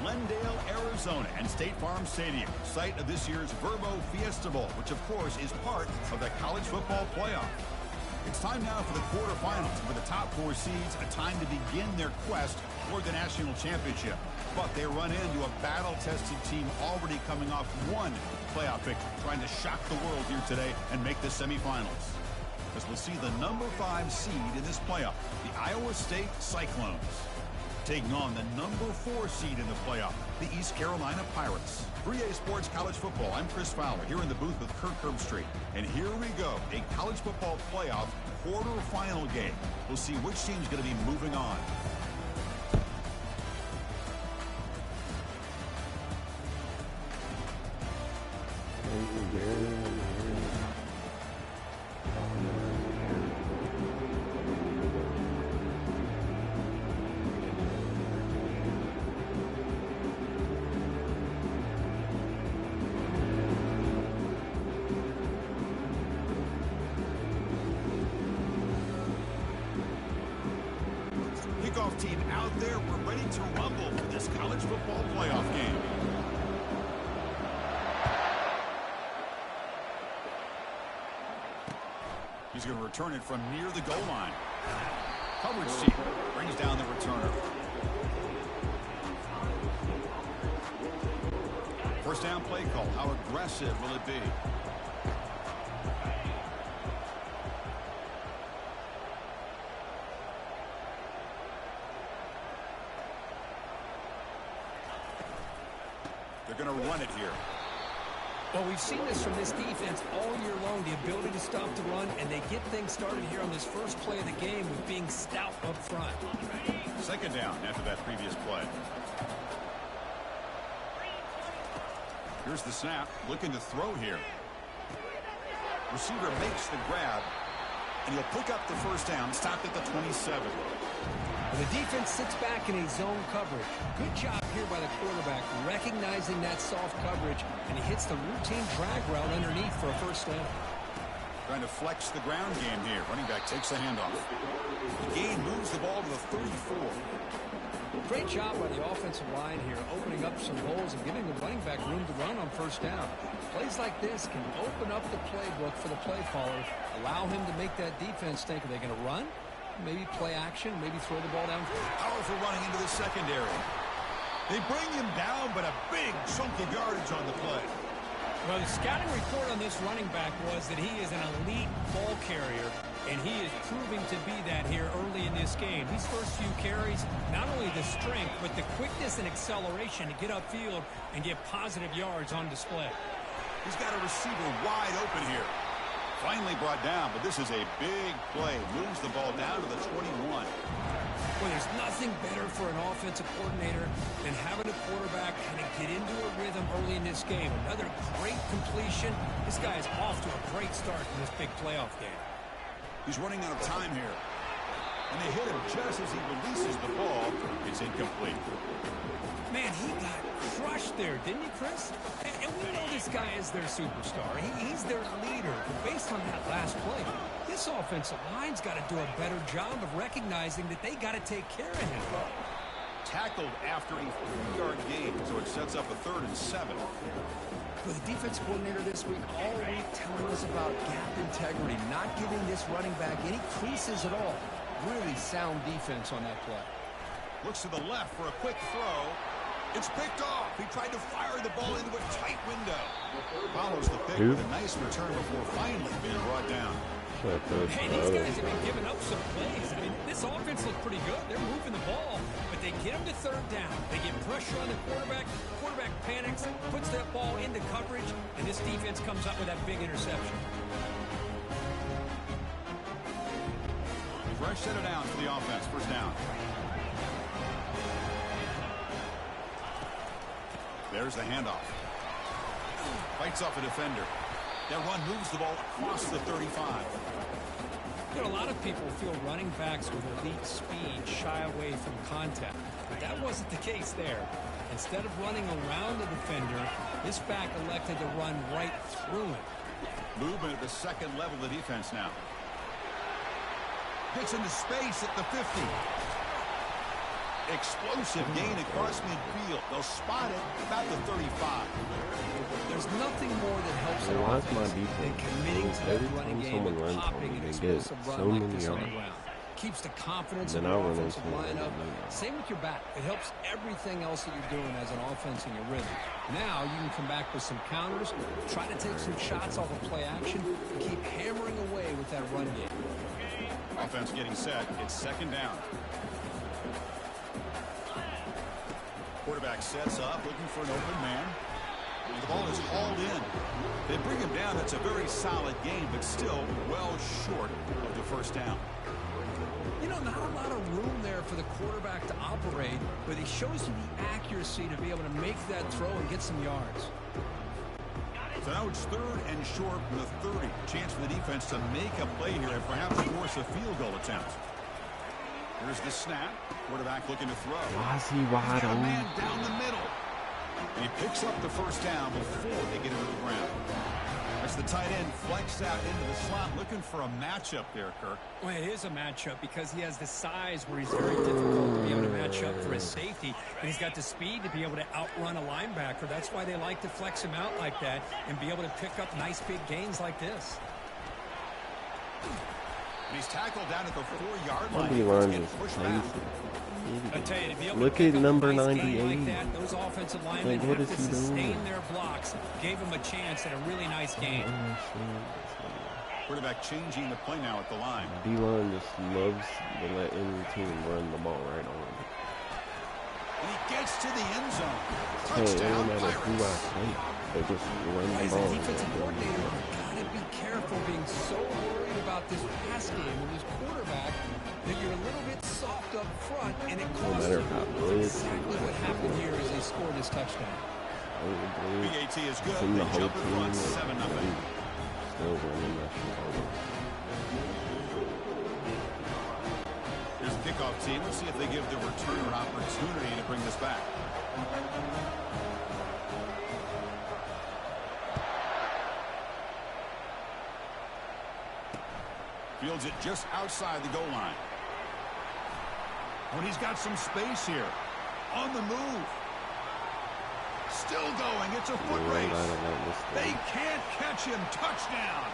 Glendale, Arizona, and State Farm Stadium, site of this year's Verbo Fiesta Bowl, which of course is part of the college football playoff. It's time now for the quarterfinals. For the top 4 seeds, a time to begin their quest toward the national championship. But they run into a battle-tested team already coming off one playoff victory, trying to shock the world here today and make the semifinals. As we'll see the number 5 seed in this playoff, the Iowa State Cyclones, taking on the number 4 seed in the playoff, the East Carolina Pirates. 3A Sports College Football, I'm Chris Fowler, here in the booth with Kirk Herbstreit. And here we go, a college football playoff quarterfinal game. We'll see which team's going to be moving on. Kickoff team out there. We're ready to rumble for this college football playoff game. He's going to return it from near the goal line. Coverage team brings down the returner. First down play call. How aggressive will it be? They're going to run it here. Well, we've seen this from this defense all year long, the ability to stop the run, and they get things started here on this first play of the game with being stout up front. Second down after that previous play. Here's the snap, looking to throw here. Receiver makes the grab, and he'll pick up the first down, stopped at the 27. The defense sits back in a zone coverage. Good job here by the quarterback, recognizing that soft coverage, and he hits the routine drag route underneath for a first down. Trying to flex the ground game here. Running back takes the handoff. The gain moves the ball to the 34. Great job by the offensive line here, opening up some holes and giving the running back room to run on first down. Plays like this can open up the playbook for the play caller, allow him to make that defense think, are they going to run? Maybe play action, maybe throw the ball down. Powerful running into the secondary. They bring him down, but a big chunk of yardage on the play. Well, the scouting report on this running back was that he is an elite ball carrier, and he is proving to be that here early in this game. These first few carries, not only the strength, but the quickness and acceleration to get upfield and get positive yards on display. He's got a receiver wide open here. Finally brought down, but this is a big play. Moves the ball down to the 21. Well, there's nothing better for an offensive coordinator than having a quarterback kind of get into a rhythm early in this game. Another great completion. This guy is off to a great start in this big playoff game. He's running out of time here. And they hit him just as he releases the ball. It's incomplete. Man, he got crushed there, didn't he, Chris? And we know this guy is their superstar. He's their leader. But based on that last play, this offensive line's got to do a better job of recognizing that they got to take care of him. Tackled after a 3-yard gain, so it sets up a 3rd and 7. Well, the defense coordinator this week all week telling us about gap integrity, not giving this running back any creases at all. Really sound defense on that play. Looks to the left for a quick throw. It's picked off. He tried to fire the ball into a tight window. Follows the pick with a nice return before finally being brought down. Hey, these guys have been giving up some plays. I mean, this offense looked pretty good. They're moving the ball, but they get them to 3rd down. They get pressure on the quarterback. Quarterback panics, puts that ball into coverage, and this defense comes up with that big interception. Fresh set it down for the offense. First down. There's the handoff. Fights off a defender. That run moves the ball across the 35. You know, a lot of people feel running backs with elite speed shy away from contact. But that wasn't the case there. Instead of running around the defender, this back elected to run right through him. Movement at the second level of the defense now. Gets into space at the 50. Explosive gain across midfield. They'll spot it about the 35. There's nothing more that helps an offense than committing to that running game and popping an explosive run like this on the ground. Keeps the confidence of your offensive line up. Same with your back. It helps everything else that you're doing as an offense in your rhythm. Now you can come back with some counters, try to take some shots off of play action, and keep hammering away with that run game. Offense getting set. It's second down. Quarterback sets up, looking for an open man. The ball is hauled in. They bring him down. That's a very solid game, but still well short of the first down. You know, not a lot of room there for the quarterback to operate, but he shows you the accuracy to be able to make that throw and get some yards. So now it's third and short from the 30. Chance for the defense to make a play here and perhaps force a field goal attempt. Here's the snap. Quarterback looking to throw. Why is he wide open? Man down the middle. And he picks up the first down before they get into the ground. That's the tight end flexed out into the slot, looking for a matchup there, Kirk. Well, it is a matchup because he has the size where he's very difficult to be able to match up for his safety, and he's got the speed to be able to outrun a linebacker. That's why they like to flex him out like that and be able to pick up nice big gains like this. And he's tackled down at the 4-yard line. He's pushed back. Look at number 98. Like that, those offensive linemen have to sustain their blocks. Gave him a chance at a really nice game. Quarterback changing the play now at the line. D-line just loves to let any team run the ball right on him. And he gets to the end zone. Hey, it doesn't matter who I play. They just run the ball. As a defensive coordinator, you've got to be careful being so worried about this pass game with this quarterback that you're a little bit soft up front, and it costs you. Exactly what happened here as they scored this touchdown. BAT is good. The whole jump in front, 7-0. Still running that shit. Here's the kickoff team. Let's see if they give the returner an opportunity to bring this back. Fields it just outside the goal line. When he's got some space here. On the move. Still going. It's a foot race. They can't catch him. Touchdown.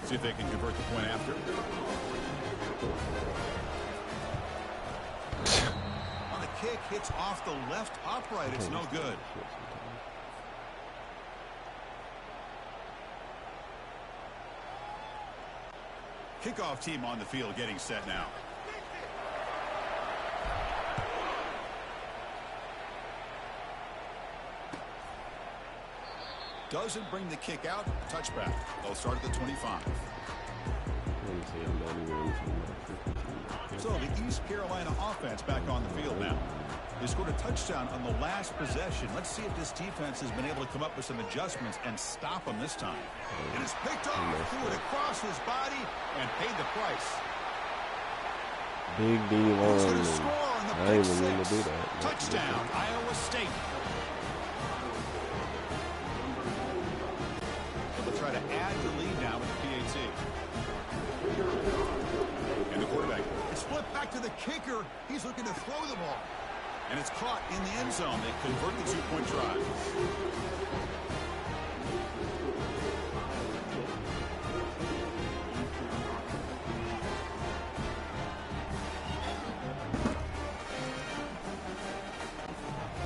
See if they can convert the point after. On the kick, hits off the left upright. It's no good. Kickoff team on the field getting set now. Doesn't bring the kick out. Touchback. They'll start at the 25. So the East Carolina offense back on the field now. They scored a touchdown on the last possession. Let's see if this defense has been able to come up with some adjustments and stop them this time. And it's picked up, threw it across his body, and paid the price. Big D-line. I didn't even mean to do that. Touchdown, Iowa State. They'll try to add the lead now with the PAT. And the quarterback. It's flipped back to the kicker. He's looking to throw the ball. And it's caught in the end zone. They convert the two-point try.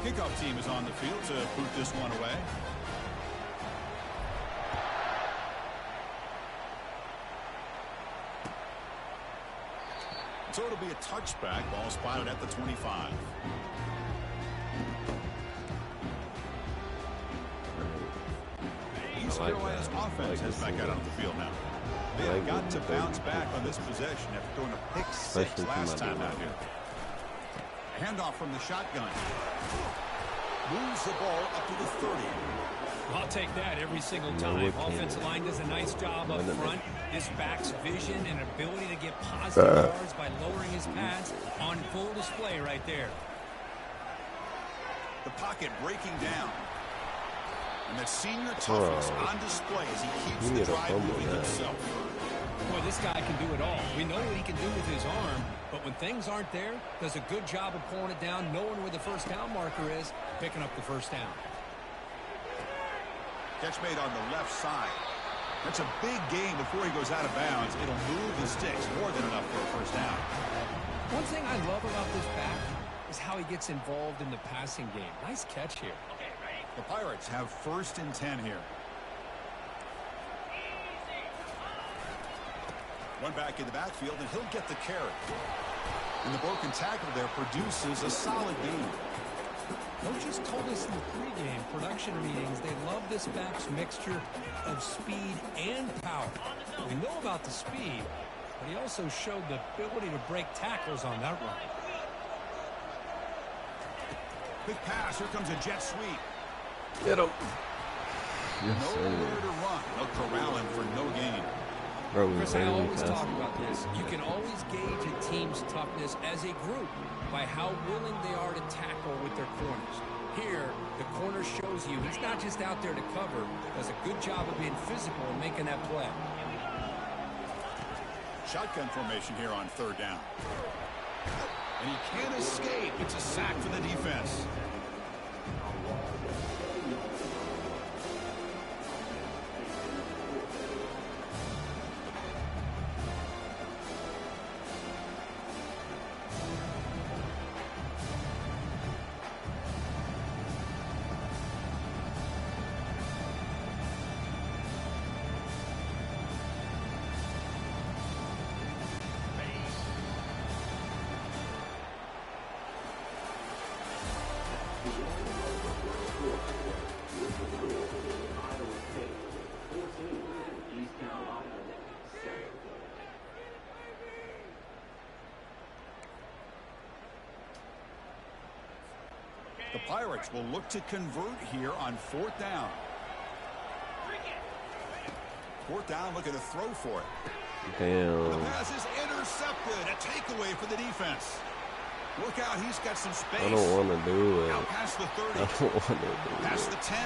Kickoff team is on the field to boot this one away. So it'll be a touchback. Ball spotted at the 25. East Carolina's offense is back out on the field now. They have got to bounce back on this possession after throwing a pick six last time out here. Handoff from the shotgun. Moves the ball up to the 30. I'll take that every single time. Offensive line does a nice job up front. His back's vision and ability to get positive yards by lowering his pads on full display right there. The pocket breaking down. And that senior toughness on display as he keeps the drive moving himself. Boy, this guy can do it all. We know what he can do with his arm, but when things aren't there, does a good job of pulling it down, knowing where the first down marker is, picking up the first down. Catch made on the left side. That's a big gain before he goes out of bounds. It'll move the sticks more than enough for a first down. One thing I love about this back is how he gets involved in the passing game. Nice catch here. The Pirates have 1st and 10 here. One back in the backfield, and he'll get the carry. And the broken tackle there produces a solid gain. Coaches told us in the pregame production meetings they love this back's mixture of speed and power. We know about the speed, but he also showed the ability to break tackles on that run. Big pass. Here comes a jet sweep. Get him. Yes, Nowhere to run. They'll corral him for no gain. Bro, Chris, I always talk about this. You can always gauge a team's toughness as a group by how willing they are to tackle with their corners. Here, the corner shows you he's not just out there to cover, does a good job of being physical and making that play. Shotgun formation here on 3rd down. And he can't escape. It's a sack for the defense. The Pirates will look to convert here on 4th down. 4th down, looking to throw for it. Damn. The pass is intercepted. A takeaway for the defense. Look out, he's got some space. I don't want to do it. Out past the 30. I don't want to do it. Past the 10.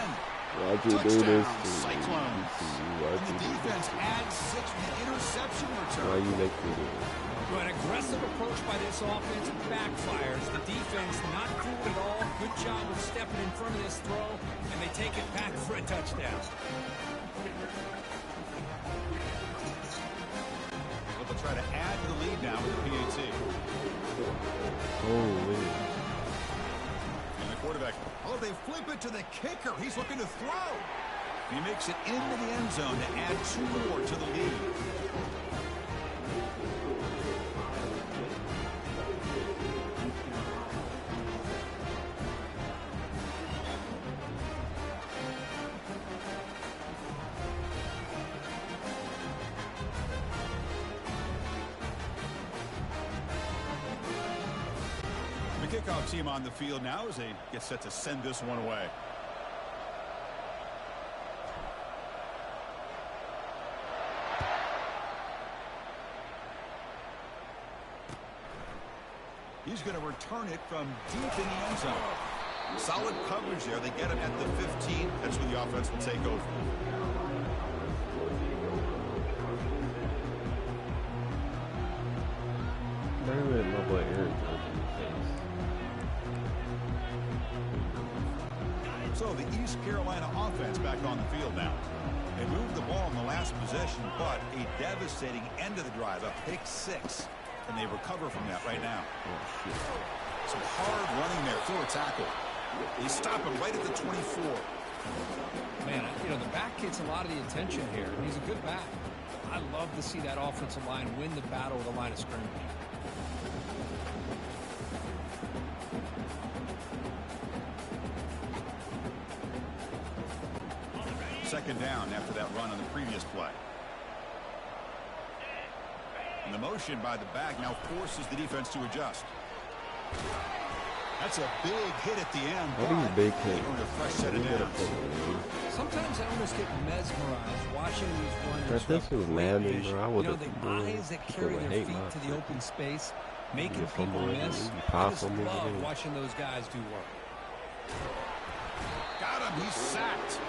Why'd you Touchdown, do this to me? Cyclones. Why'd And you the do defense this? adds 6 with the interception return. Why you make me do it? An aggressive approach by this offense backfires. The defense not doing it all. Good job of stepping in front of this throw, and they take it back for a touchdown. But they'll try to add to the lead now with the PAT. Holy. And the quarterback, oh, they flip it to the kicker. He's looking to throw. He makes it into the end zone to add 2 more to the lead. The kickoff team on the field now as they get set to send this one away. He's going to return it from deep in the end zone. Solid coverage there. They get him at the 15. That's where the offense will take over. My boy Aaron. So the East Carolina offense back on the field now. They moved the ball in the last possession, but a devastating end of the drive, a pick 6. And they recover from that right now. Some hard running there through a tackle. They stop him right at the 24. Man, you know, the back gets a lot of the attention here. He's a good back. I love to see that offensive line win the battle with the line of scrimmage. Second down after that run on the previous play. And the motion by the back now forces the defense to adjust. That's a big hit at the end. What are you big hit? A fresh set of downs. Sometimes I almost get mesmerized watching these runners. If this was Madden, bro, I would You know, have the been eyes that carry their feet to the open space, making people miss. I just love watching those guys do work. Got him. He's sacked.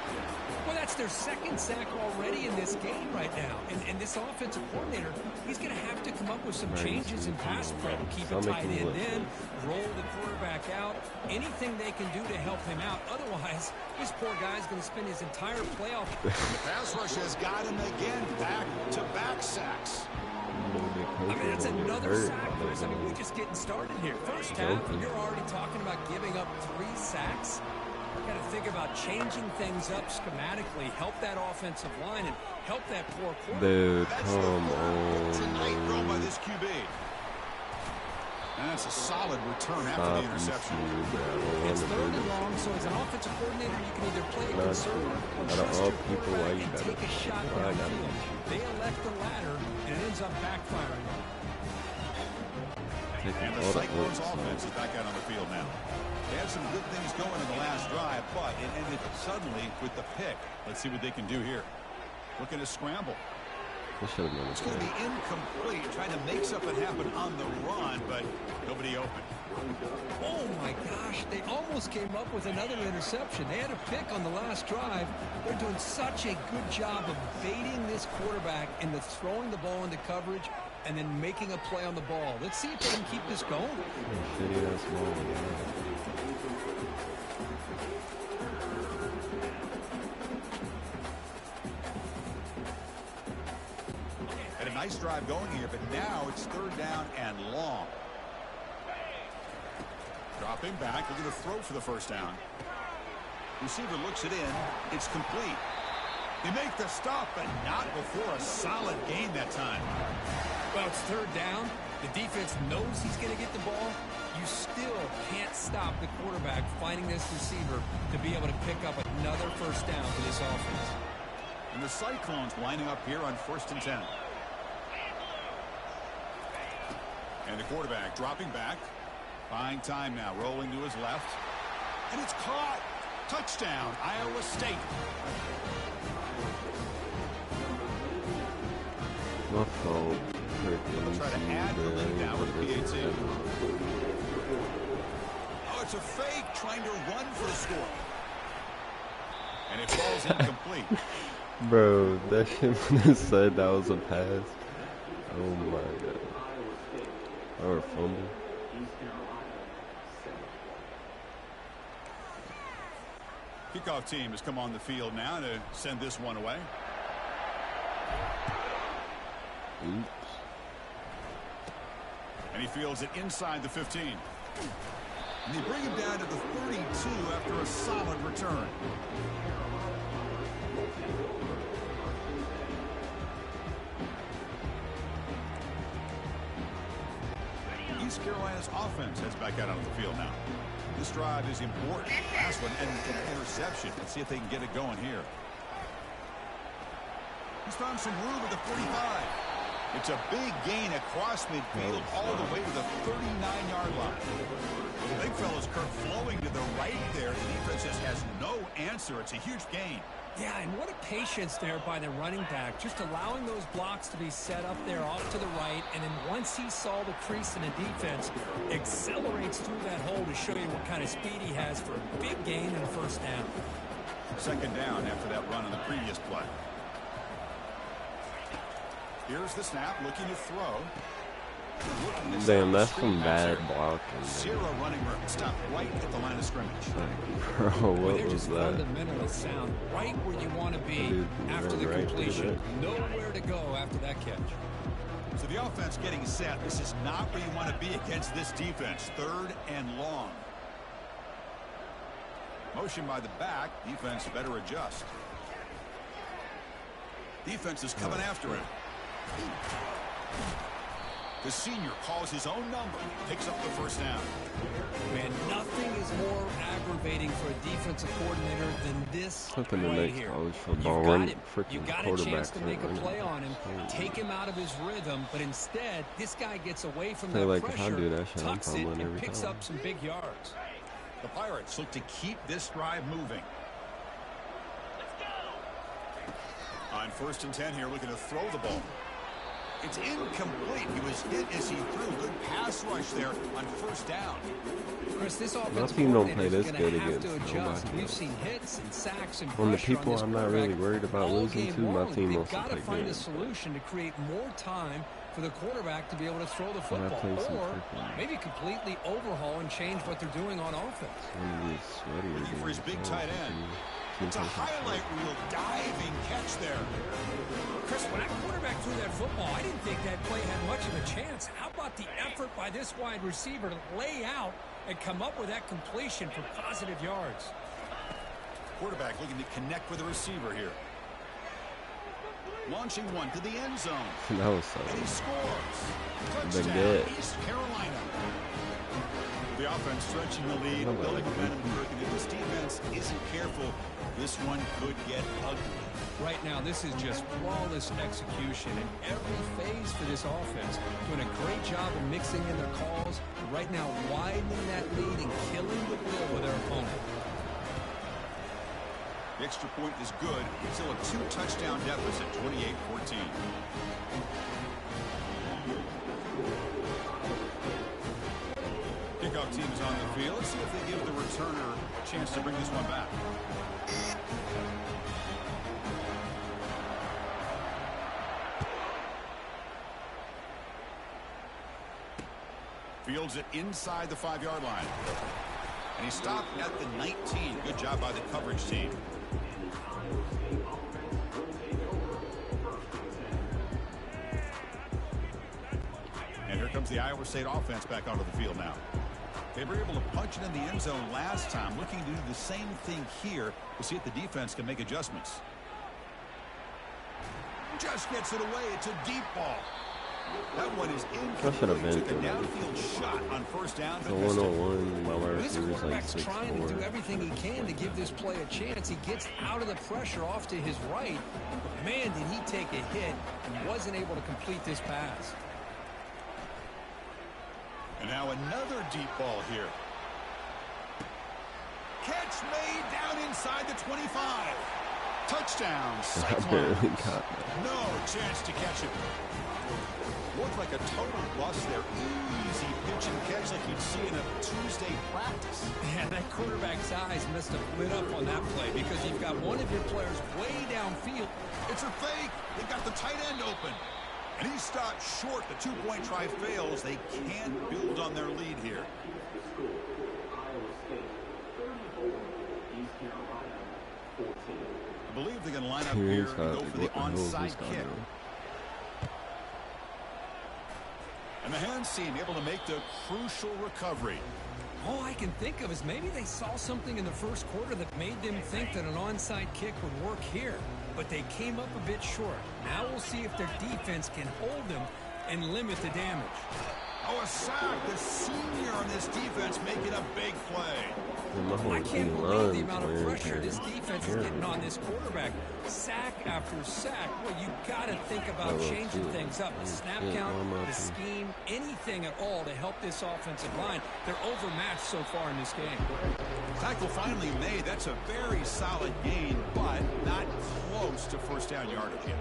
Well, that's their second sack already in this game right now. And this offensive coordinator, he's going to have to come up with some changes in pass pro. Keep a tight end in, roll the quarterback out, anything they can do to help him out. Otherwise, this poor guy's going to spend his entire playoff. The pass rush has got him again. Back-to-back sacks. I mean, that's another sack, Chris. I mean, we're just getting started here. First half, you're already talking about giving up 3 sacks. Got to think about changing things up schematically, help that offensive line, and help that poor quarterback. Dude, come on. Tonight thrown by this QB. And that's a solid return after the interception. It's 3rd and long, so as an offensive coordinator, you can either play it conservative or trust your quarterback and take a shot downfield. They elect the latter, and it ends up backfiring. And the Cyclones offense is back out on the field now. They had some good things going in the last drive, but it ended suddenly with the pick. Let's see what they can do here. Looking to scramble. It's going to be incomplete, trying to make something happen on the run, but nobody open. Oh, my gosh. They almost came up with another interception. They had a pick on the last drive. They're doing such a good job of baiting this quarterback into throwing the ball into coverage and then making a play on the ball. Let's see if they can keep this going. Had a nice drive going here, but now it's 3rd down and long. Dropping back, looking to throw for the first down. Receiver looks it in. It's complete. They make the stop, but not before a solid gain that time. Well, it's 3rd down. The defense knows he's going to get the ball. You still can't stop the quarterback finding this receiver to be able to pick up another first down for this offense. And the Cyclones lining up here on 1st and 10. And the quarterback dropping back. Buying time now, rolling to his left. And it's caught. Touchdown, Iowa State. My fault. They'll try to add the lead now with the PAT. Oh, it's a fake trying to run for the score. And it falls incomplete. Bro, that shit when it said that was a pass. Oh my god. Or a fumble. Kickoff team has come on the field now to send this one away. Oops. And he fields it inside the 15. And they bring him down to the 32 after a solid return. East Carolina's offense heads back out on the field now. This drive is important. Last one and an interception. Let's see if they can get it going here. He's found some room at the 45. It's a big gain across midfield all the way to the 39-yard line. Well, the big fella's Kirk flowing to the right there. The defense just has no answer. It's a huge gain. Yeah, and what a patience there by the running back, just allowing those blocks to be set up there off to the right, and then once he saw the crease in the defense, accelerates through that hole to show you what kind of speed he has for a big gain and a first down. 2nd down after that run on the previous play. Here's the snap, looking to throw. Damn, that's some bad blocking. Zero running room. Stop right at the line of scrimmage. Bro, what they're was just that? fundamentally sound, right where you want to be after the completion. Nowhere to go after that catch. So the offense getting set. This is not where you want to be against this defense. 3rd and long. Motion by the back. Defense better adjust. Defense is coming after him. The senior calls his own number, picks up the first down. Man, nothing is more aggravating for a defensive coordinator than this right here. You got a chance to make a play on him, take him out of his rhythm, but instead, this guy gets away from that pressure, tucks it, and picks up some big yards. The Pirates look to keep this drive moving. On 1st and 10 here, looking to throw the ball. It's incomplete. He was hit as he threw. Good pass rush there on first down. Chris, this My offensive team don't play coordinator is this going good to have against to adjust. nobody We've else. seen hits and sacks and On the pressure people on this I'm not really quarterback worried about all losing game to, my long. team They've wants to got to play find a good. solution to create more time for the quarterback to be able to throw the When I football, play some or freaking- maybe completely overhaul and change what they're doing on offense. One of these sweatier Looking for his games, big so tight I end. can It's a take some highlight reel diving catch there. Chris, when that quarterback threw that football, I didn't think that play had much of a chance. How about the effort by this wide receiver to lay out and come up with that completion for positive yards? Quarterback looking to connect with the receiver here. Launching one to the end zone. That was so. And he scores. Big Touchdown, hit. East Carolina. The offense stretching the lead, building momentum here. And if this defense isn't careful, this one could get ugly. Right now, this is just flawless execution in every phase for this offense. Doing a great job of mixing in their calls. Right now, widening that lead and killing the will with their opponent. The extra point is good. Still a 2-touchdown deficit, 28-14. Kickoff team is on the field. Let's see if they give the returner a chance to bring this one back. Fields it inside the 5-yard line. And he stopped at the 19. Good job by the coverage team. And here comes the Iowa State offense back onto the field now. They were able to punch it in the end zone last time. Looking to do the same thing here to see if the defense can make adjustments. Just gets it away. It's a deep ball. That one is incomplete. Took a downfield shot on first down. The 101, my wide This receiver is like quarterback's trying to do 6'4". everything he can to give this play a chance. He gets out of the pressure off to his right. But man, did he take a hit and wasn't able to complete this pass. And now another deep ball here. Catch made down inside the 25. Touchdown, Cyclones. No chance to catch it. Looked like a total bust there. Easy pitch and catch like you'd see in a Tuesday practice. Yeah, that quarterback's eyes must have lit up on that play because you've got one of your players way downfield. It's a fake. They got the tight end open. And he stopped short. The two-point try fails. They can't build on their lead here. I believe they're going to line up here and go for the onside kick. And the hands team able to make the crucial recovery. All I can think of is maybe they saw something in the first quarter that made them think that an onside kick would work here. But they came up a bit short. Now we'll see if their defense can hold them and limit the damage. Oh, a sack. The senior on this defense making a big play. I can't believe the amount of pressure this defense is getting on this quarterback. Sack after sack. Well, you got to think about changing things up. The snap count, the scheme, anything at all to help this offensive line. They're overmatched so far in this game. Tackle finally made. That's a very solid gain, but not close to first down yardage yet.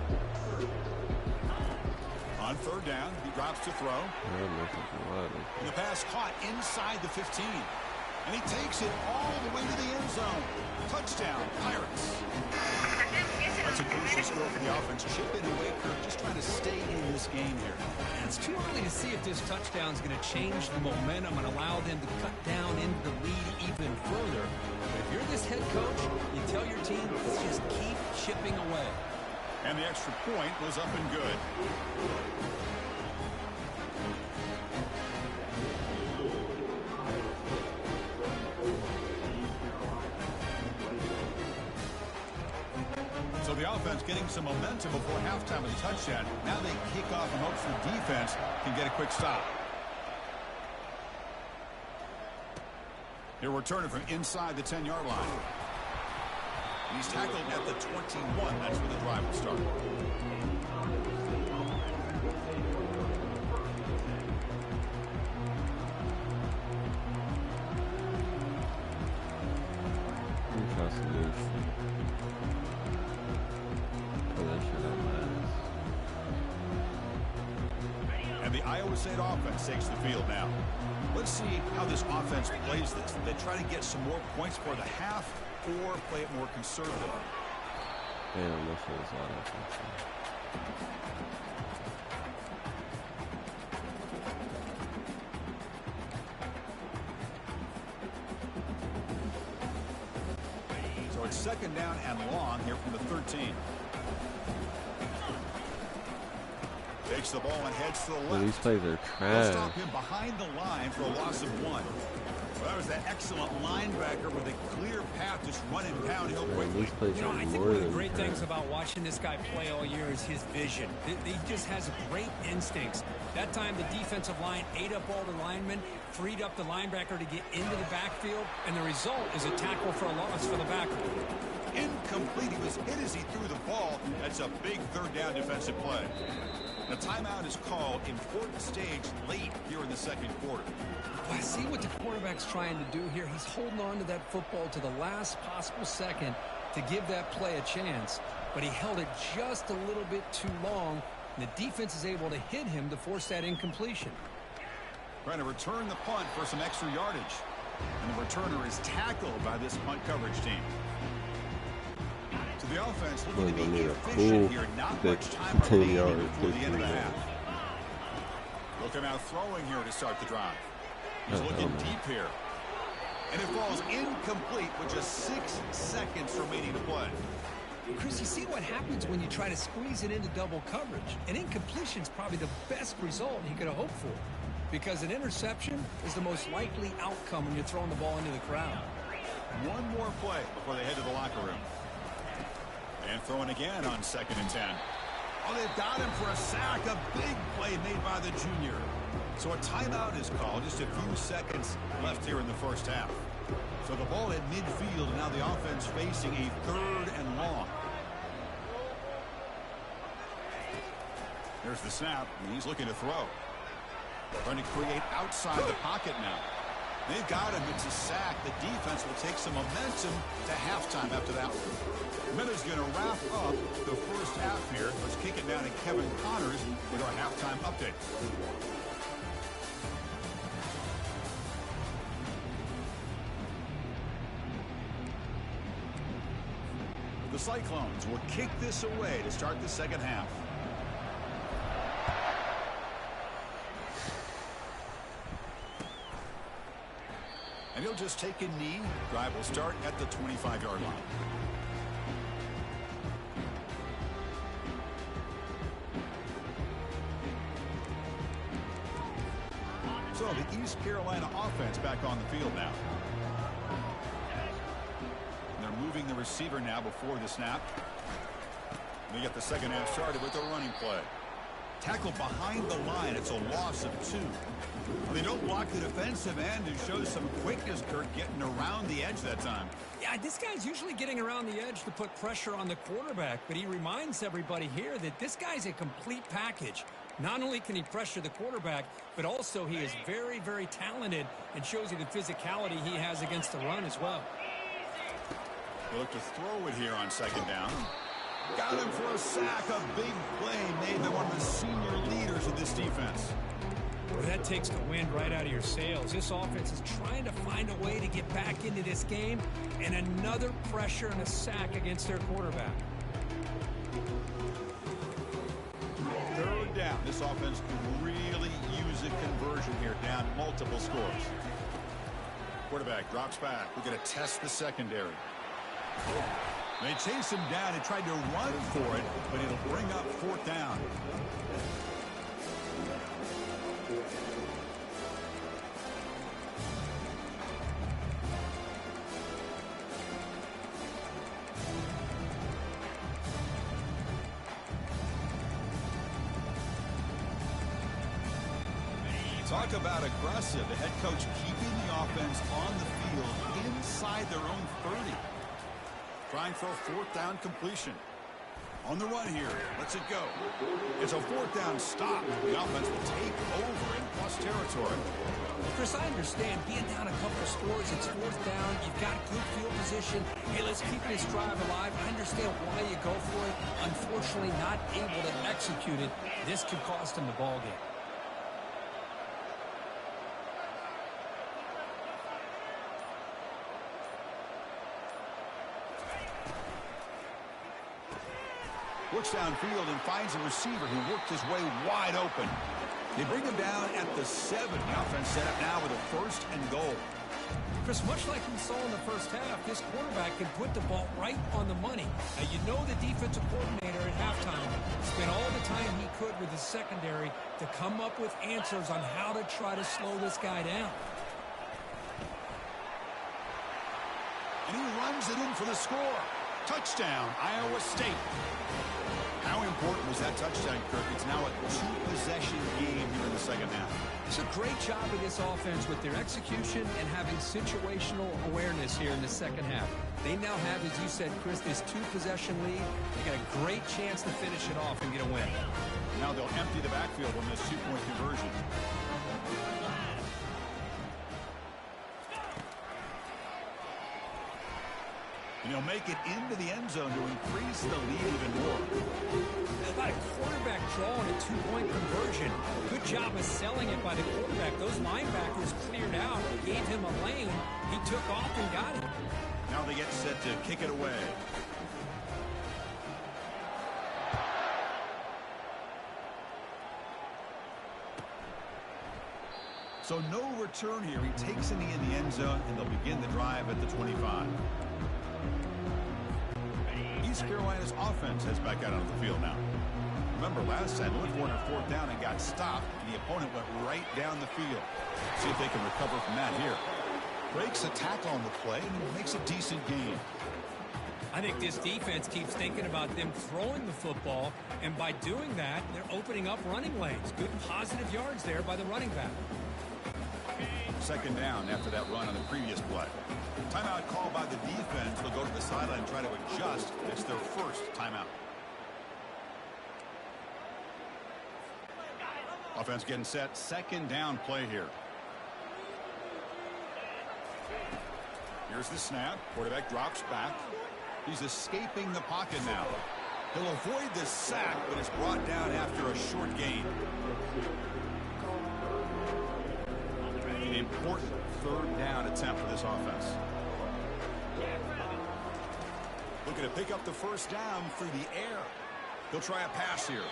On third down, he drops to throw. And the pass caught inside the 15. And he takes it all the way to the end zone. Touchdown, Pirates. That's a crucial score for the offense. Chipping away, Kirk, just trying to stay in this game here. And it's too early to see if this touchdown is going to change the momentum and allow them to cut down into the lead even further. But if you're this head coach, you tell your team, let's just keep chipping away. And the extra point was up and good. So the offense getting some momentum before halftime with a touchdown. Now they kick off and hope the defense can get a quick stop. They're returning from inside the 10-yard line. And he's tackled at the 21. That's where the drive will start. the Iowa State offense takes the field now. Let's see how this offense plays this. They try to get some more points for the half or play it more conservative. Damn, this was a lot of offense. So it's second down and long here from the 13. Takes the ball and heads to the left. Well, these plays are They'll stop trash. him behind the line for a loss of 1. Well, that was that excellent linebacker with a clear path, just running downhill Man, quickly. these plays You know, are I think more one of the than great trash. things about watching this guy play all year is his vision. He just has great instincts. That time, the defensive line ate up all the linemen, freed up the linebacker to get into the backfield, and the result is a tackle for a loss for the backer. Incomplete. He was hit as he threw the ball. That's a big third down defensive play. The timeout is called. Important stage late here in the second quarter. I see what the quarterback's trying to do here. He's holding on to that football to the last possible second to give that play a chance, but he held it just a little bit too long, and the defense is able to hit him to force that incompletion. Trying to return the punt for some extra yardage. And the returner is tackled by this punt coverage team. So the offense looking to be efficient here. Not much time 10 remaining yards, before the end of the 15 half. Looking out throwing here to start the drive. He's looking deep here. And it falls incomplete with just 6 seconds remaining to play. Chris, you see what happens when you try to squeeze it into double coverage. An incompletion is probably the best result he could have hoped for, because an interception is the most likely outcome when you're throwing the ball into the crowd. One more play before they head to the locker room. And throwing again on 2nd and 10. Oh, they've got him for a sack. A big play made by the junior. So a timeout is called. Just a few seconds left here in the first half. So the ball at midfield, and now the offense facing a 3rd and long. There's the snap, and he's looking to throw. Trying to create outside the pocket now. They've got him. It's a sack. The defense will take some momentum to halftime after that one. Miller's going to wrap up the first half here. Let's kick it down to Kevin Connors with our halftime update. The Cyclones will kick this away to start the second half. And he'll just take a knee. Drive will start at the 25-yard line. So the East Carolina offense back on the field now. And they're moving the receiver now before the snap. We get the second half started with a running play. Tackled behind the line. It's a loss of 2. They don't block the defensive end and show some quickness, Kurt, getting around the edge that time. Yeah, this guy's usually getting around the edge to put pressure on the quarterback, but he reminds everybody here that this guy's a complete package. Not only can he pressure the quarterback, but also he is very, very talented and shows you the physicality he has against the run as well. They look to throw it here on 2nd down. Got him for a sack. A big play made by one of the senior leaders of this defense. Well, that takes the wind right out of your sails. This offense is trying to find a way to get back into this game, and another pressure and a sack against their quarterback. 3rd down. This offense could really use a conversion here, down multiple scores. Quarterback drops back. We're going to test the secondary. They chase him down and tried to run for it, but it'll bring up 4th down. Talk about aggressive. The head coach keeping the offense on the field inside their own 30. Trying for a 4th down completion. On the run here. Lets it go. It's a 4th down stop. The offense will take over in plus territory. Chris, I understand being down a couple of scores, it's 4th down, you've got good field position. Hey, let's keep this drive alive. I understand why you go for it. Unfortunately, not able to execute it. This could cost him the ball game. Looks downfield and finds a receiver who worked his way wide open. They bring him down at the 7. The offense set up now with a 1st and goal. Chris, much like we saw in the first half, this quarterback can put the ball right on the money. Now, you know the defensive coordinator at halftime spent all the time he could with his secondary to come up with answers on how to try to slow this guy down. And he runs it in for the score. Touchdown, Iowa State. How important was that touchdown, Kirk? It's now a 2-possession game here in the second half. It's a great job of this offense with their execution and having situational awareness here in the second half. They now have, as you said, Chris, this 2-possession lead. They got a great chance to finish it off and get a win. Now they'll empty the backfield on this 2-point conversion. And he'll make it into the end zone to increase the lead even more. About a quarterback draw on a 2-point conversion. Good job of selling it by the quarterback. Those linebackers cleared out, gave him a lane. He took off and got it. Now they get set to kick it away. So no return here. He takes it in the end zone, and they'll begin the drive at the 25. East Carolina's offense heads back out onto the field now. Remember, last time, they went for it on 4th down and got stopped, and the opponent went right down the field. See if they can recover from that here. Breaks a tackle on the play and makes a decent gain. I think this defense keeps thinking about them throwing the football, and by doing that, they're opening up running lanes. Good positive yards there by the running back. 2nd down after that run on the previous play. Timeout called by the defense. They'll go to the sideline and try to adjust. It's their 1st timeout. Offense getting set. 2nd down play here. Here's the snap. Quarterback drops back. He's escaping the pocket now. He'll avoid this sack, but it's brought down after a short gain. An important 3rd down attempt for this offense. Looking to pick up the 1st down through the air. He'll try a pass here.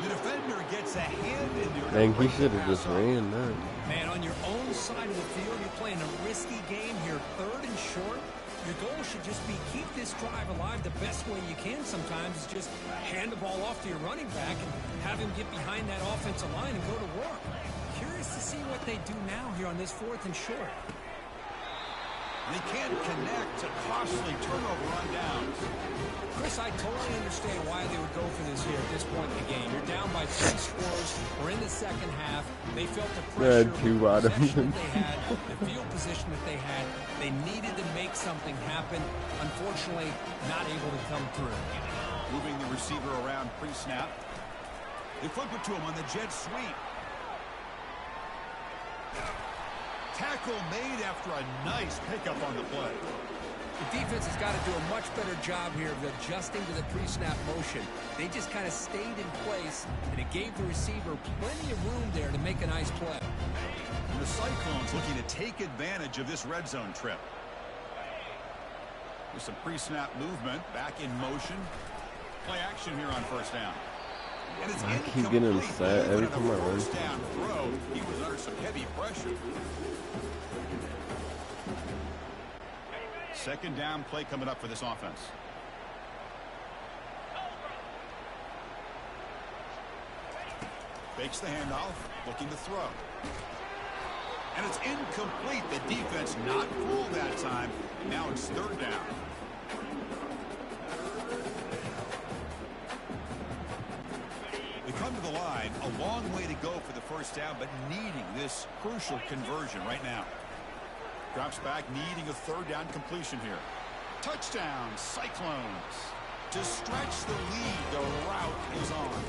The defender gets a hand in there. Dang, he should have just ran that. Man, on your own side of the field, you're playing a risky game here. 3rd and short. Your goal should just be keep this drive alive the best way you can sometimes is just hand the ball off to your running back and have him get behind that offensive line and go to work. Curious to see what they do now here on this 4th and short. They can't connect to costly turnover on downs. Chris, I totally understand why they would go for this here at this point in the game. You're down by 3 scores. We're in the second half. They felt the pressure, two the out of possession them. that they had, the field position that they had. They needed to make something happen. Unfortunately, not able to come through. Moving the receiver around pre-snap. They flip it to him on the jet sweep. Tackle made after a nice pickup on the play. The defense has got to do a much better job here of adjusting to the pre-snap motion. They just kind of stayed in place, and it gave the receiver plenty of room there to make a nice play. And the Cyclones looking to take advantage of this red zone trip. With some pre-snap movement, back in motion. Play action here on 1st down. And it's I keep getting sad every time I run. Down throw, he was under some heavy pressure. 2nd down play coming up for this offense. Fakes the handoff, looking to throw. And it's incomplete. The defense not fooled that time. Now it's 3rd down. They come to the line, a long way to go for the 1st down, but needing this crucial conversion right now. Drops back, needing a 3rd down completion here. Touchdown, Cyclones. To stretch the lead, the route is on.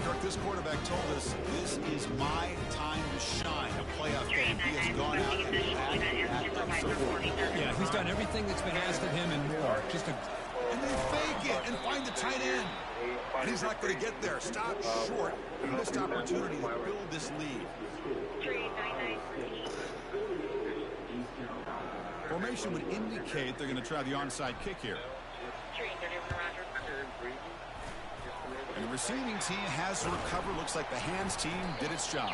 Kirk, this quarterback told us this is my time to shine. A playoff game. He has gone out and backed up support. Yeah, he's done everything that's been asked of him and more. And they fake it and find the tight end. And he's not going to get there. Stop short. Missed opportunity to build this lead. Formation would indicate they're going to try the onside kick here. And the receiving team has to recover. Looks like the hands team did its job.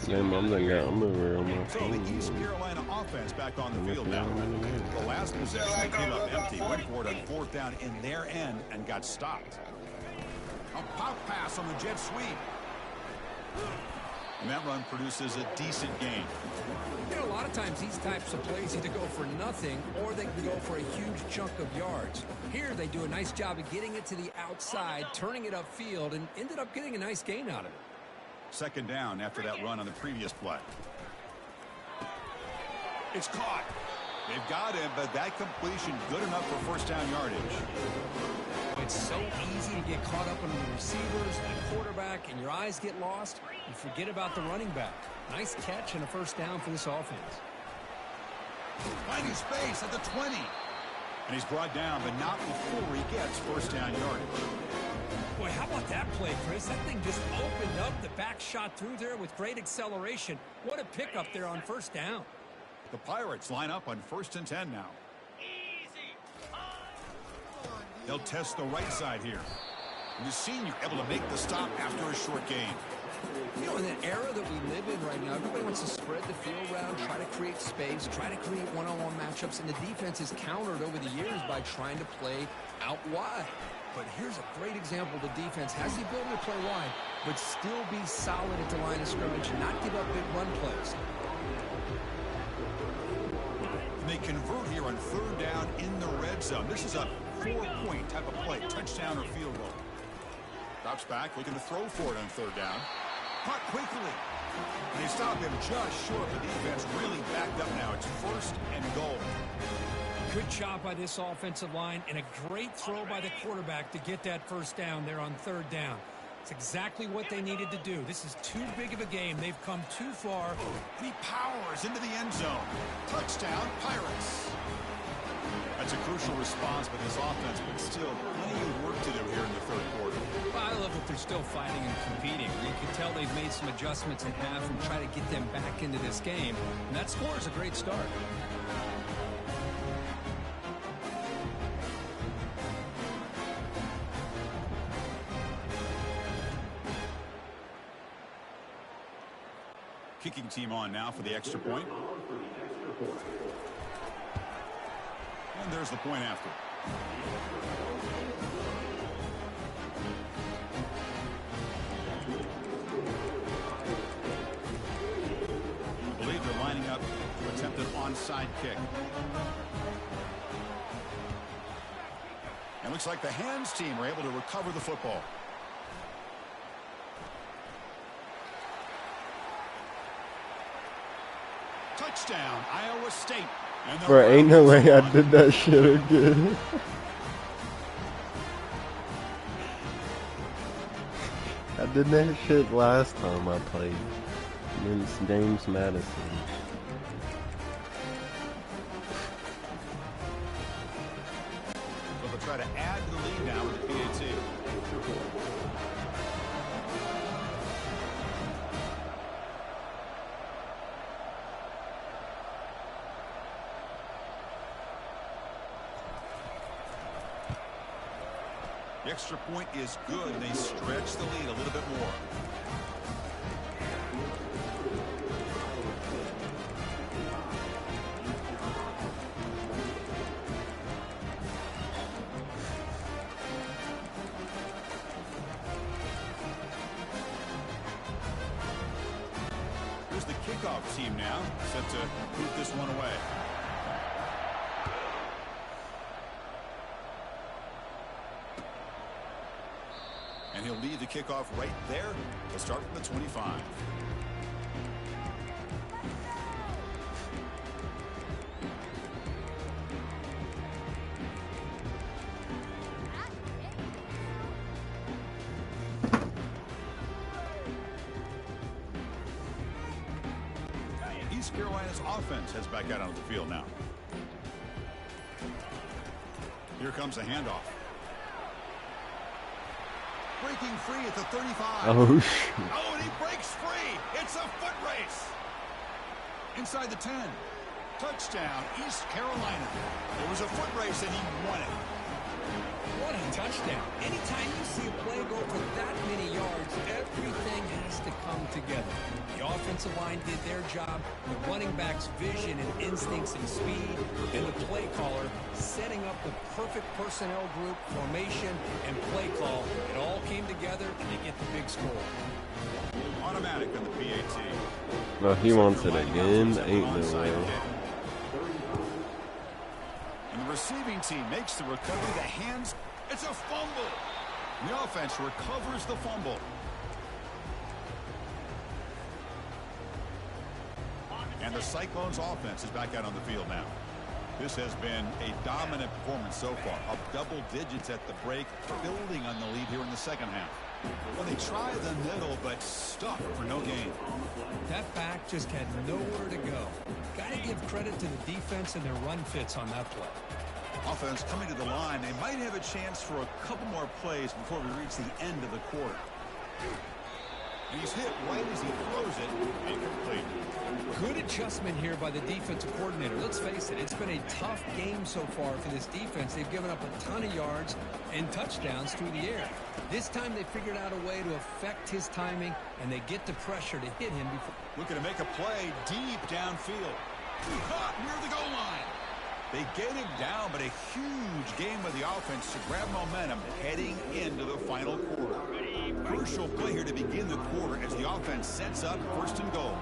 I'm over on my So phone. the East Carolina offense back on the field now. The last possession they came up empty, went for it on fourth down in their end and got stopped. A pop pass on the jet sweep. And that run produces a decent gain. You know, a lot of times these types of plays either go for nothing or they can go for a huge chunk of yards. Here they do a nice job of getting it to the outside, turning it upfield, and ended up getting a nice gain out of it. Second down after that run on the previous play. It's caught. They've got him, but that completion good enough for first down yardage. It's so easy to get caught up on the receivers, the quarterback, and your eyes get lost. You forget about the running back. Nice catch and a first down for this offense. Finding space at the 20. And he's brought down, but not before he gets first down yardage. Boy, how about that play, Chris? That thing just opened up. The back shot through there with great acceleration. What a pickup there on first down. The Pirates line up on 1st and 10 now. They'll test the right side here. And the senior able to make the stop after a short gain. You know, in the era that we live in right now, everybody wants to spread the field around, try to create space, try to create one-on-one matchups, and the defense is countered over the years by trying to play out wide. But here's a great example. The defense has the ability to play wide, but still be solid at the line of scrimmage and not give up big run plays. And they convert here on third down in the red zone. This is a 4-point type of play, touchdown or field goal. Drops back, looking to throw for it on third down. Caught quickly. And they stop him just short. The defense really backed up now. It's 1st and goal. Good job by this offensive line and a great throw by the quarterback to get that first down there on third down. It's exactly what they needed to do. This is too big of a game. They've come too far. He powers into the end zone. Touchdown, Pirates. That's a crucial response by this offense, but still plenty of work to do here in the third quarter. Well, I love that they're still fighting and competing. You can tell they've made some adjustments at half and try to get them back into this game. And that score is a great start. Kicking team on now for the extra point. And there's the point after. I believe they're lining up to attempt an onside kick. And looks like the hands team are able to recover the football. Touchdown, Iowa State. Bro, ain't no way I did that shit again. I did that shit last time I played against James Madison. So they'll try to add to the lead now with the PAT. The extra point is good, and they stretch the lead a little bit more. Here's the kickoff team now, set to boot this one away. And he'll lead the kickoff right there. He'll start from the 25. And East Carolina's offense heads back out onto the field now. Here comes the handoff. Breaking free at the 35. Oh, shoot. Oh, and he breaks free. It's a foot race. Inside the 10. Touchdown, East Carolina. It was a foot race, and he won it. What a touchdown. Anytime you see a play go for that many yards, everything has to come together. The offensive line did their job, the running back's vision and instincts and speed, and the play caller setting up the perfect personnel group, formation, and play call. It all came together, and they get the big score. Automatic on the PAT. No, he wants it again. Ain't no way. And the receiving team makes the recovery. The hands, it's a fumble. The offense recovers the fumble. And the Cyclones offense is back out on the field now. This has been a dominant performance so far. Up double digits at the break, building on the lead here in the second half. Well, they try the middle, but stuck for no gain. That back just had nowhere to go. Got to give credit to the defense and their run fits on that play. Offense coming to the line. They might have a chance for a couple more plays before we reach the end of the quarter. He's hit right as he throws it. Incomplete. Good adjustment here by the defensive coordinator. Let's face it, it's been a tough game so far for this defense. They've given up a ton of yards and touchdowns through the air. This time they figured out a way to affect his timing, and they get the pressure to hit him before. Looking to make a play deep downfield. Caught near the goal line. They get him down, but a huge game of the offense to grab momentum heading into the final quarter. Crucial play here to begin the quarter as the offense sets up first and goal.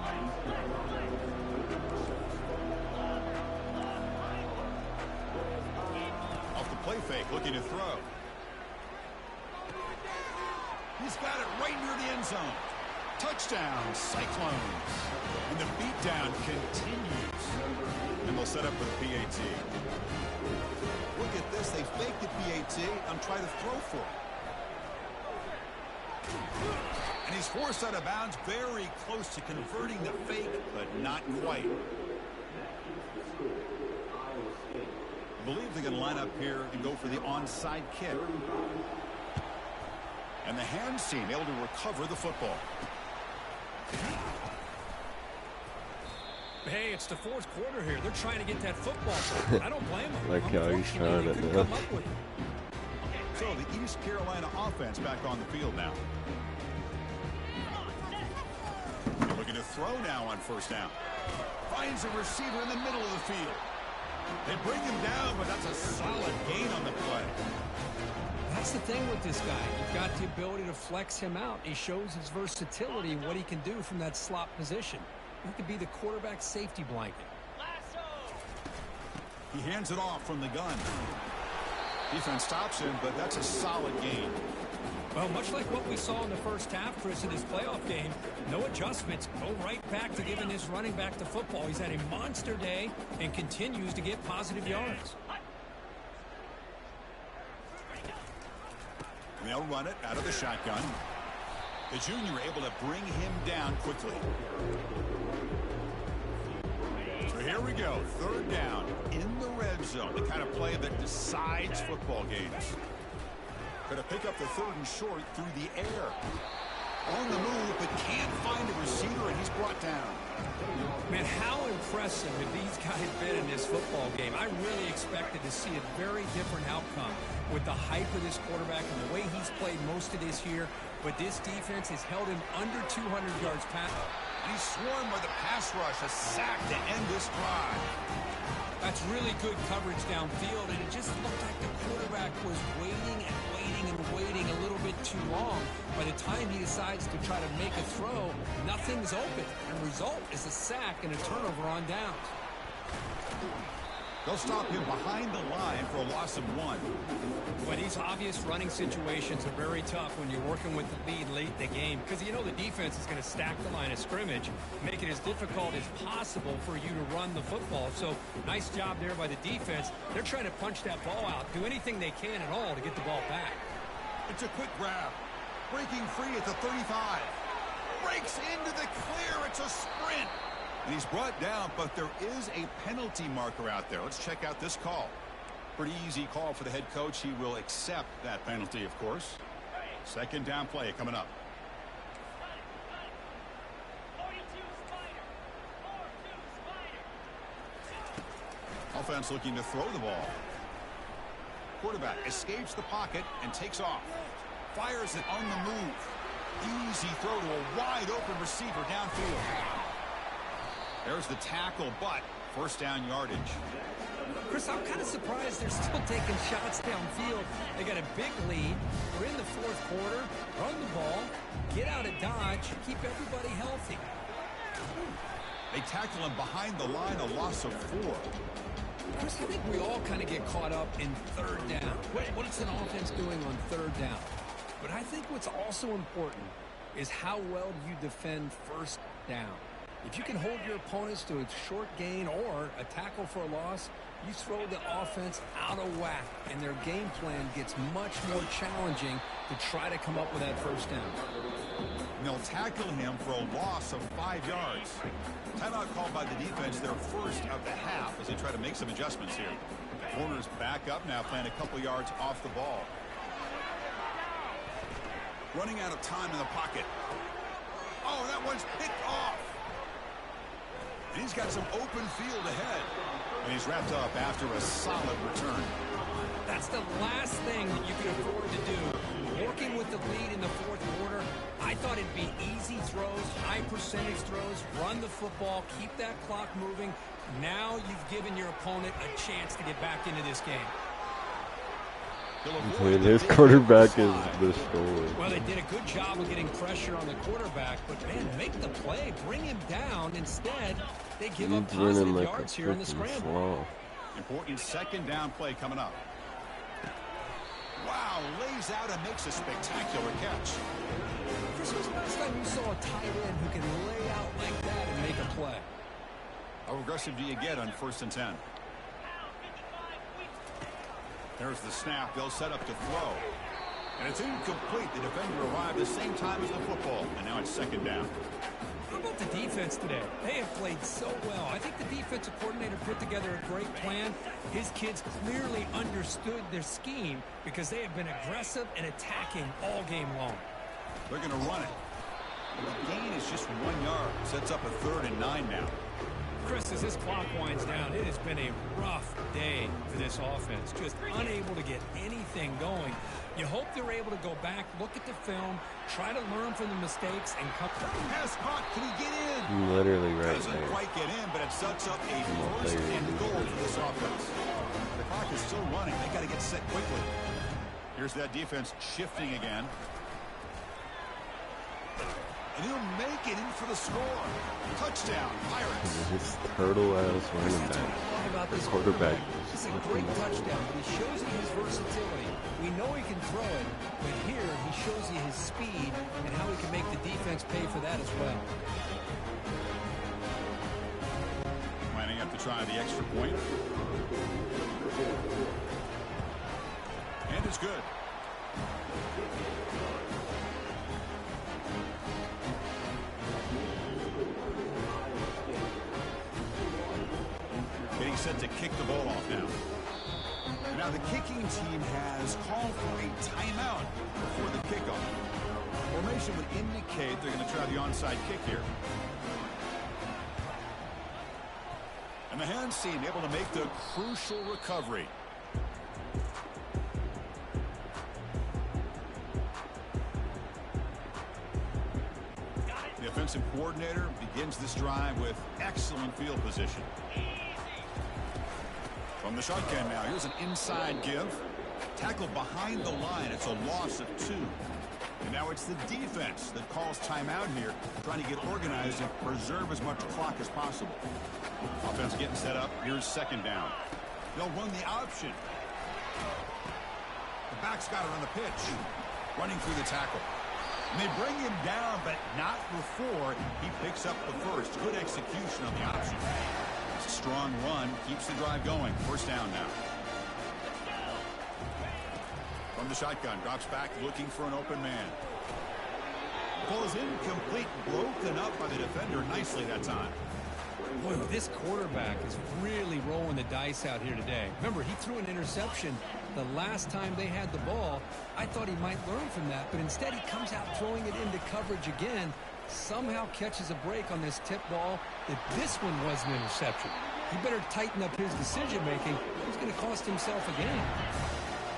Off the play fake, looking to throw. He's got it right near the end zone. Touchdown, Cyclones. And the beatdown continues. And they'll set up for the PAT. Look at this. They faked the PAT and try to throw for it. And he's forced out of bounds, very close to converting the fake, but not quite. I believe they're going to line up here and go for the onside kick. And the hands team able to recover the football. Hey, it's the fourth quarter here. They're trying to get that football. I don't blame them. Like how he's trying it now. So the East Carolina offense back on the field now. They're looking to throw now on first down. Finds a receiver in the middle of the field. They bring him down, but that's a solid gain on the play. That's the thing with this guy. You've got the ability to flex him out. He shows his versatility and what he can do from that slot position. He could be the quarterback's safety blanket. He hands it off from the gun. Defense stops him, but that's a solid gain. Well, much like what we saw in the first half, Chris, in this playoff game, no adjustments. Go right back to giving this running back the football. He's had a monster day and continues to get positive yards. And they'll run it out of the shotgun. The junior able to bring him down quickly. So here we go. Third down in the red zone. The kind of play that decides football games. Going to pick up the third and short through the air. On the move, but can't find a receiver, and he's brought down. Man, how impressive have these guys been in this football game? I really expected to see a very different outcome with the hype of this quarterback and the way he's played most of this year. But this defense has held him under 200 yards pass. And he's swarmed by the pass rush, a sack to end this drive. That's really good coverage downfield, and it just looked like the quarterback was waiting and waiting and waiting a little bit too long. By the time he decides to try to make a throw, nothing's open. And the result is a sack and a turnover on downs. They'll stop him behind the line for a loss of 1. Well, these obvious running situations are very tough when you're working with the lead late in the game because you know the defense is going to stack the line of scrimmage, make it as difficult as possible for you to run the football. So nice job there by the defense. They're trying to punch that ball out, do anything they can at all to get the ball back. It's a quick grab. Breaking free at the 35. Breaks into the clear. It's a sprint. And he's brought down, but there is a penalty marker out there. Let's check out this call. Pretty easy call for the head coach. He will accept that penalty, of course. Second down play coming up. Offense looking to throw the ball. Quarterback escapes the pocket and takes off. Fires it on the move. Easy throw to a wide open receiver downfield. There's the tackle, but first down yardage. Chris, I'm kind of surprised they're still taking shots downfield. They got a big lead. We're in the fourth quarter. Run the ball. Get out of Dodge. Keep everybody healthy. They tackle him behind the line, a loss of 4. Chris, I think we all kind of get caught up in third down. What's an offense doing on third down? But I think what's also important is how well you defend first down. If you can hold your opponents to a short gain or a tackle for a loss, you throw the offense out of whack, and their game plan gets much more challenging to try to come up with that first down. And they'll tackle him for a loss of 5 yards. Timeout called by the defense, their first of the half, as they try to make some adjustments here. The corners back up now, playing a couple yards off the ball. Running out of time in the pocket. Oh, that one's picked off. And he's got some open field ahead. And he's wrapped up after a solid return. That's the last thing that you can afford to do. Working with the lead in the fourth quarter, I thought it'd be easy throws, high percentage throws, run the football, keep that clock moving. Now you've given your opponent a chance to get back into this game. His quarterback is destroyed. Well, they did a good job of getting pressure on the quarterback, but man, make the play, bring him down. Instead, they give up positive yards here in the scramble. Important second down play coming up. Wow, lays out and makes a spectacular catch. Chris, when's the last time you saw a tight end who can lay out like that and make a play? How aggressive do you get on 1st and 10? There's the snap. They'll set up to throw. And it's incomplete. The defender arrived the same time as the football. And now it's second down. How about the defense today? They have played so well. I think the defensive coordinator put together a great plan. His kids clearly understood their scheme because they have been aggressive and attacking all game long. They're going to run it. The gain is just 1 yard. Sets up a 3rd and 9 now. Chris, as this clock winds down, it has been a rough day for this offense. Just unable to get anything going. You hope they're able to go back, look at the film, try to learn from the mistakes, and come. Pass caught. Can he get in? Literally right Doesn't there. quite get in, but it sets up a 1st and goal for this offense. The clock is still running. They got to get set quickly. Here's that defense shifting again. And he'll make it in for the score. Touchdown, Pirates. His turtle-ass running back. The quarterback. It's a great touchdown, but he shows you his versatility. We know he can throw it, but here he shows you his speed and how he can make the defense pay for that as well. Lining up to try the extra point. And it's good. Getting set to kick the ball off now. Now the kicking team has called for a timeout before the kickoff. Formation would indicate they're going to try the onside kick here. And the hands team able to make the crucial recovery. The offensive coordinator begins this drive with excellent field position. From the shotgun now, here's an inside give. Tackle behind the line. It's a loss of 2. And now it's the defense that calls timeout here, trying to get organized and preserve as much clock as possible. Offense getting set up. Here's second down. They'll run the option. The back's got it on the pitch. Running through the tackle. And they bring him down, but not before he picks up the first. Good execution on the option. Strong run keeps the drive going. First down now. From the shotgun, drops back looking for an open man. Ball is incomplete, broken up by the defender nicely that time. Boy, this quarterback is really rolling the dice out here today. Remember, he threw an interception The last time they had the ball, I thought he might learn from that, but instead he comes out throwing it into coverage again, somehow catches a break on this tip ball that this one was an interception. He better tighten up his decision-making. He's going to cost himself a game.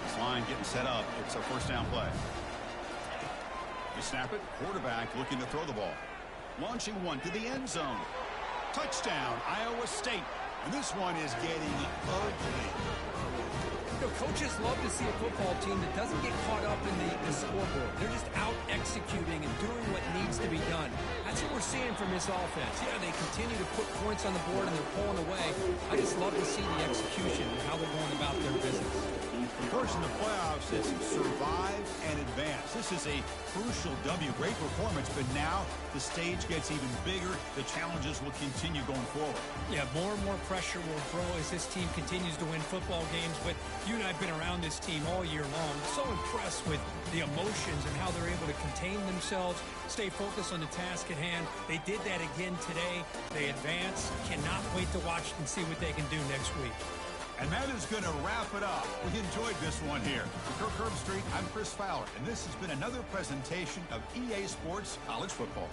This line getting set up. It's a first down play. You snap it. Quarterback looking to throw the ball. Launching one to the end zone. Touchdown, Iowa State. And this one is getting ugly. You know, coaches love to see a football team that doesn't get caught up in the scoreboard. They're just out executing and doing what needs to be done. That's what we're seeing from this offense. Yeah, they continue to put points on the board and they're pulling away. I just love to see the execution and how they're going about their business. First in the playoffs is survive and advance. This is a crucial W. Great performance, but now the stage gets even bigger. The challenges will continue going forward. Yeah, more and more pressure will grow as this team continues to win football games, but you and I have been around this team all year long. So impressed with the emotions and how they're able to contain themselves, stay focused on the task at hand. They did that again today. They advance. Cannot wait to watch and see what they can do next week. And that is going to wrap it up. We enjoyed this one here. For Kirk Herbstreit, I'm Chris Fowler, and this has been another presentation of EA Sports College Football.